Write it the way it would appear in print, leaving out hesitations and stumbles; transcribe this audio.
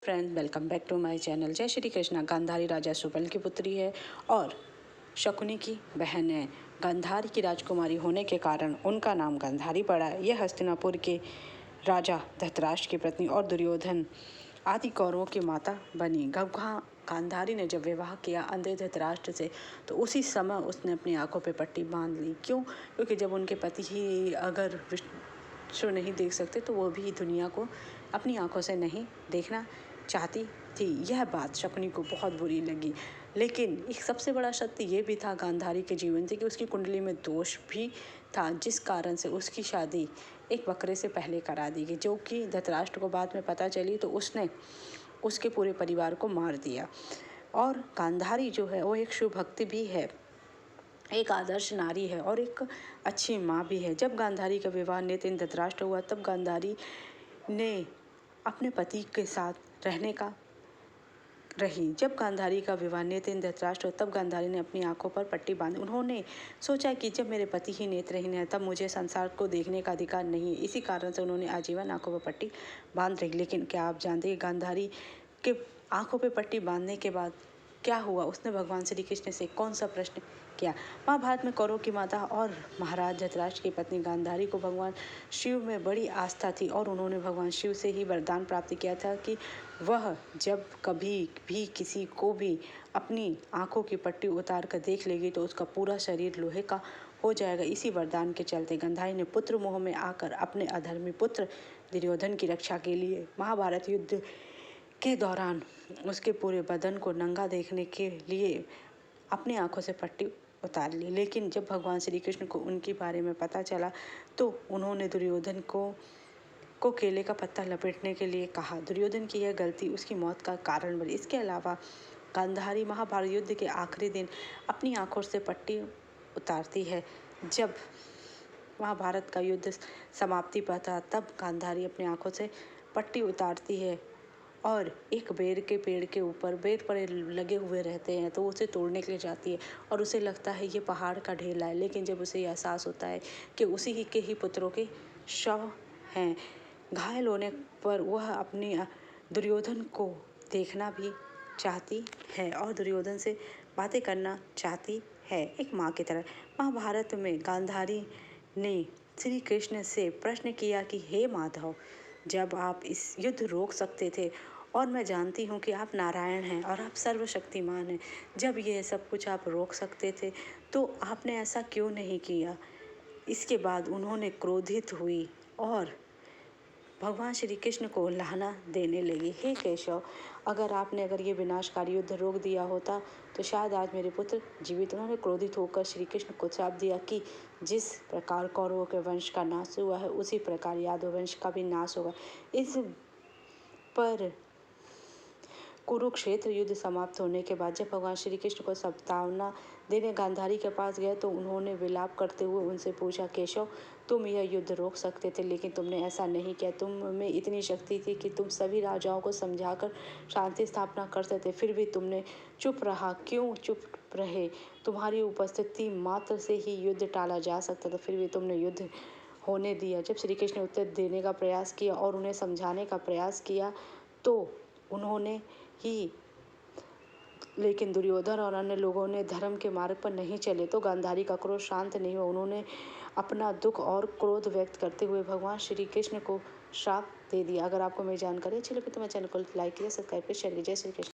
Friend, welcome back to my channel. जय श्री कृष्णा। गांधारी राजा सुबल की पुत्री है और शकुनी की बहन है। गांधारी की राजकुमारी होने के कारण उनका नाम गांधारी पड़ा। यह हस्तिनापुर के राजा धृतराष्ट्र की पत्नी और दुर्योधन आदि कौरवों की माता बनी। गांधारी ने जब विवाह किया अंधे धृतराष्ट्र से तो उसी समय उसने अपनी आंखों पे पट्टी बांध ली। क्यों? क्योंकि जब उनके पति ही अगर विश्व नहीं देख सकते तो वो भी दुनिया को अपनी आंखों से नहीं देखना चाहती थी। यह बात शकुनी को बहुत बुरी लगी, लेकिन एक सबसे बड़ा सत्य ये भी था गांधारी के जीवन से कि उसकी कुंडली में दोष भी था, जिस कारण से उसकी शादी एक बकरे से पहले करा दी गई, जो कि धृतराष्ट्र को बाद में पता चली तो उसने उसके पूरे परिवार को मार दिया। और गांधारी जो है वो एक शिव भक्ति भी है, एक आदर्श नारी है और एक अच्छी माँ भी है। जब गांधारी का विवाह नितिन धृतराष्ट्र हुआ तब गांधारी ने अपने पति के साथ रहने का रही। जब गांधारी का विवाह नितिन धृतराष्ट्र तब गांधारी ने अपनी आंखों पर पट्टी बांधी। उन्होंने सोचा कि जब मेरे पति ही नेत्रहीन है तब मुझे संसार को देखने का अधिकार नहीं है। इसी कारण से उन्होंने आजीवन आंखों पर पट्टी बांध रखी। लेकिन क्या आप जानते हैं गांधारी के आंखों पर पट्टी बांधने के बाद क्या हुआ? उसने भगवान श्री कृष्ण से कौन सा प्रश्न किया? महाभारत में कौरवों की माता और महाराज धृतराष्ट्र की पत्नी गांधारी को भगवान शिव में बड़ी आस्था थी और उन्होंने भगवान शिव से ही वरदान प्राप्त किया था कि वह जब कभी भी किसी को भी अपनी आंखों की पट्टी उतार कर देख लेगी तो उसका पूरा शरीर लोहे का हो जाएगा। इसी वरदान के चलते गांधारी ने पुत्र मोह में आकर अपने अधर्मी पुत्र दुर्योधन की रक्षा के लिए महाभारत युद्ध के दौरान उसके पूरे बदन को नंगा देखने के लिए अपनी आंखों से पट्टी उतार ली। लेकिन जब भगवान श्री कृष्ण को उनके बारे में पता चला तो उन्होंने दुर्योधन को केले का पत्ता लपेटने के लिए कहा। दुर्योधन की यह गलती उसकी मौत का कारण बनी। इसके अलावा गांधारी महाभारत युद्ध के आखिरी दिन अपनी आंखों से पट्टी उतारती है। जब महाभारत का युद्ध समाप्ति पर था तब गांधारी अपनी आंखों से पट्टी उतारती है और एक बेर के पेड़ के ऊपर बेर पर लगे हुए रहते हैं तो उसे तोड़ने के लिए जाती है और उसे लगता है ये पहाड़ का ढेला है। लेकिन जब उसे एहसास होता है कि उसी के ही पुत्रों के शव हैं, घायल होने पर वह अपनी दुर्योधन को देखना भी चाहती है और दुर्योधन से बातें करना चाहती है, एक माँ की तरह। महाभारत में गांधारी ने श्री कृष्ण से प्रश्न किया कि हे माधव, जब आप इस युद्ध रोक सकते थे और मैं जानती हूँ कि आप नारायण हैं और आप सर्वशक्तिमान हैं, जब ये सब कुछ आप रोक सकते थे तो आपने ऐसा क्यों नहीं किया? इसके बाद उन्होंने क्रोधित हुई और भगवान श्री कृष्ण को लाना देने लगी। हे केशव, अगर ये विनाशकारी युद्ध रोक दिया होता तो शायद आज मेरे पुत्र जीवित। उन्होंने क्रोधित होकर श्री कृष्ण को श्राप दिया कि जिस प्रकार कौरवों के वंश का नाश हुआ है उसी प्रकार यादव वंश का भी नाश होगा। इस पर कुरुक्षेत्र युद्ध समाप्त होने के बाद जब भगवान श्री कृष्ण को सांत्वना देने गांधारी के पास गए तो उन्होंने विलाप करते हुए उनसे पूछा, केशव, तुम यह युद्ध रोक सकते थे लेकिन तुमने ऐसा नहीं किया। तुम में इतनी शक्ति थी कि तुम सभी राजाओं को समझाकर शांति स्थापना कर सकते, फिर भी तुमने चुप रहा। क्यों चुप रहे? तुम्हारी उपस्थिति मात्र से ही युद्ध टाला जा सकता था, फिर भी तुमने युद्ध होने दिया। जब श्री कृष्ण ने उत्तर देने का प्रयास किया और उन्हें समझाने का प्रयास किया तो उन्होंने ही, लेकिन दुर्योधन और अन्य लोगों ने धर्म के मार्ग पर नहीं चले तो गांधारी का क्रोध शांत नहीं हुआ। उन्होंने अपना दुख और क्रोध व्यक्त करते हुए भगवान श्री कृष्ण को श्राप दे दिया। अगर आपको मेरी जानकारी अच्छी लगी तो मेरे चैनल को लाइक कीजिए, सब्सक्राइब कीजिए, शेयर कीजिए। जय श्री कृष्ण।